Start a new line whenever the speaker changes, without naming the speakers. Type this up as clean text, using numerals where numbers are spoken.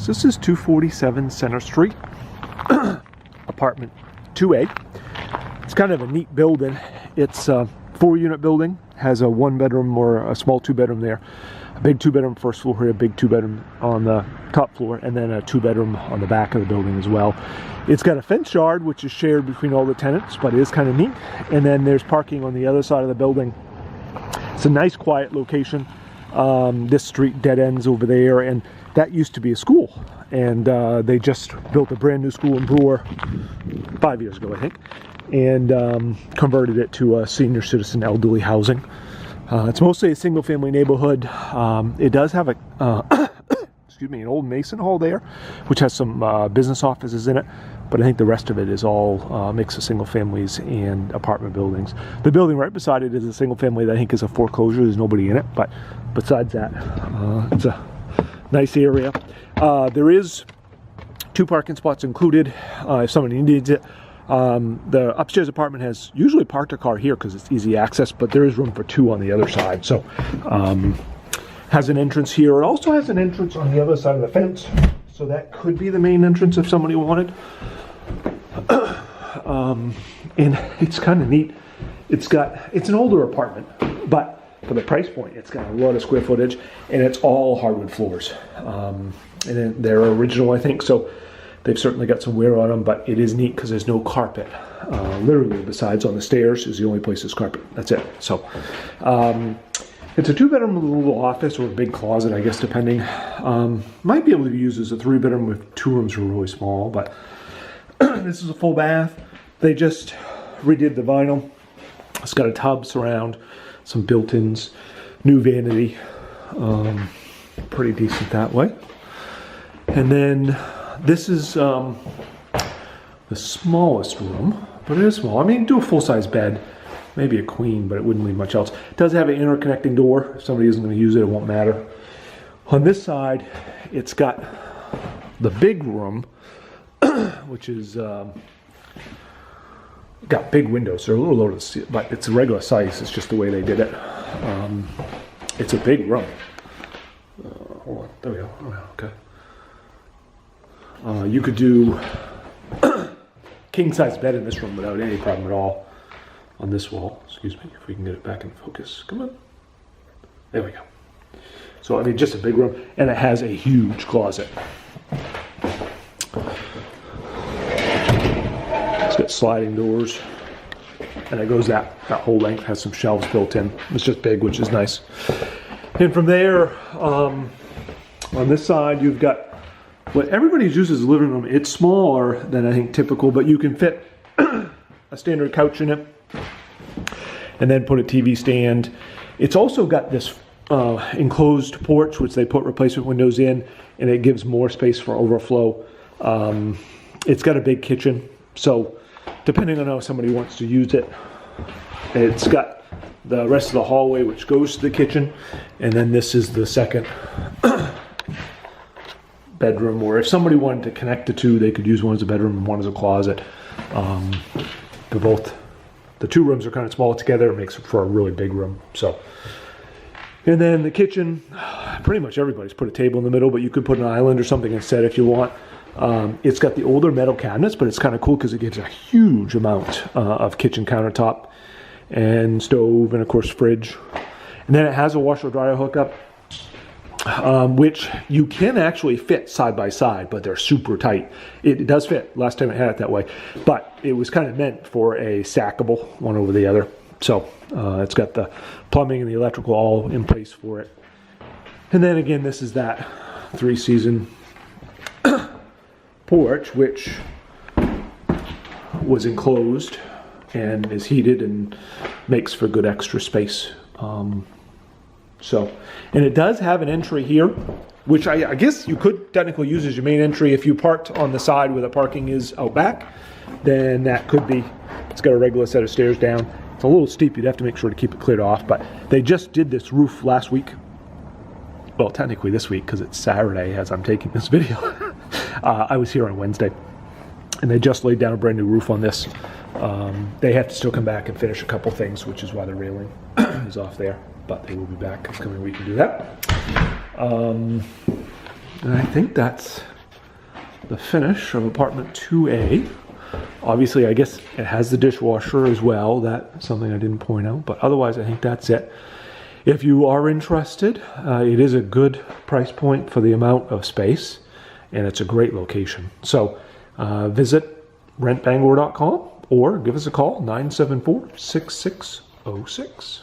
So this is 247 Center Street, apartment 2A. It's kind of a neat building. It's a 4-unit building, has a 1-bedroom or a small 2-bedroom there, a big 2-bedroom first floor here, a big 2-bedroom on the top floor, and then a 2-bedroom on the back of the building as well. It's got a fenced yard which is shared between all the tenants, but it is kind of neat. And then there's parking on the other side of the building. It's a nice quiet location. This street dead ends over there, and that used to be a school, and they just built a brand new school in Brewer 5 years ago, I think, and converted it to a senior citizen elderly housing. It's mostly a single family neighborhood. It does have a excuse me, an old Mason hall there, which has some business offices in it, but I think the rest of it is all mix of single families and apartment buildings. The building right beside it is a single family that I think is a foreclosure. There's nobody in it, but besides that, it's a nice area. There is 2 parking spots included if somebody needs it. The upstairs apartment has usually parked a car here because it's easy access, but there is room for 2 on the other side. So has an entrance here. It also has an entrance on the other side of the fence, so that could be the main entrance if somebody wanted. And it's kind of neat. It's an older apartment, but for the price point, it's got a lot of square footage, and it's all hardwood floors. And they're original, I think, so they've certainly got some wear on them, but it is neat because there's no carpet. Literally, besides on the stairs is the only place there's carpet. That's it. So it's a 2-bedroom with a little office or a big closet, I guess, depending. Might be able to be used as a 3-bedroom if 2 rooms are really small, but this is a full bath. They just redid the vinyl. It's got a tub surround, some built-ins, new vanity. Pretty decent that way. And then this is the smallest room, but it is small. I mean, do a full-size bed, maybe a queen, but it wouldn't leave much else. It does have an interconnecting door. If somebody isn't going to use it, it won't matter. On this side, it's got the big room, which is got big windows. They're a little low to see, but it's a regular size. It's just the way they did it. It's a big room. Hold on, there we go. Oh, okay. You could do king-size bed in this room without any problem at all. On this wall, excuse me, if we can get it back in focus. Come on. There we go. So, I mean, just a big room, and it has a huge closet. It's got sliding doors, and it goes that whole length, has some shelves built in. It's just big, which is nice. And from there, on this side, you've got what everybody uses as a living room. It's smaller than I think typical, but you can fit a standard couch in it, and then put a TV stand. It's also got this enclosed porch, which they put replacement windows in, and it gives more space for overflow. It's got a big kitchen, so depending on how somebody wants to use it, it's got the rest of the hallway, which goes to the kitchen, and then this is the second bedroom, or if somebody wanted to connect the 2, they could use one as a bedroom and one as a closet. The 2 rooms are kind of small together. It makes for a really big room. So, and then the kitchen, pretty much everybody's put a table in the middle, but you could put an island or something instead if you want. It's got the older metal cabinets, but it's kind of cool because it gives a huge amount of kitchen countertop and stove, and of course fridge. And then it has a washer dryer hookup, which you can actually fit side by side, but they're super tight. It does fit. Last time it had it that way, but it was kind of meant for a stackable one over the other. So it's got the plumbing and the electrical all in place for it. And then again, this is that 3-season porch, which was enclosed and is heated and makes for good extra space. And it does have an entry here, which I guess you could technically use as your main entry. If you parked on the side where the parking is out back, then that could be. It's got a regular set of stairs down. It's a little steep. You'd have to make sure to keep it cleared off, but they just did this roof last week. Well, technically this week, because it's Saturday as I'm taking this video. I was here on Wednesday, and they just laid down a brand new roof on this. They have to still come back and finish a couple things, which is why the railing is off there. But they will be back this coming week to do that. And I think that's the finish of apartment 2A. Obviously, I guess it has the dishwasher as well. That's something I didn't point out, but otherwise I think that's it. If you are interested, it is a good price point for the amount of space, and it's a great location. So visit rentbangor.com or give us a call, 974-6606.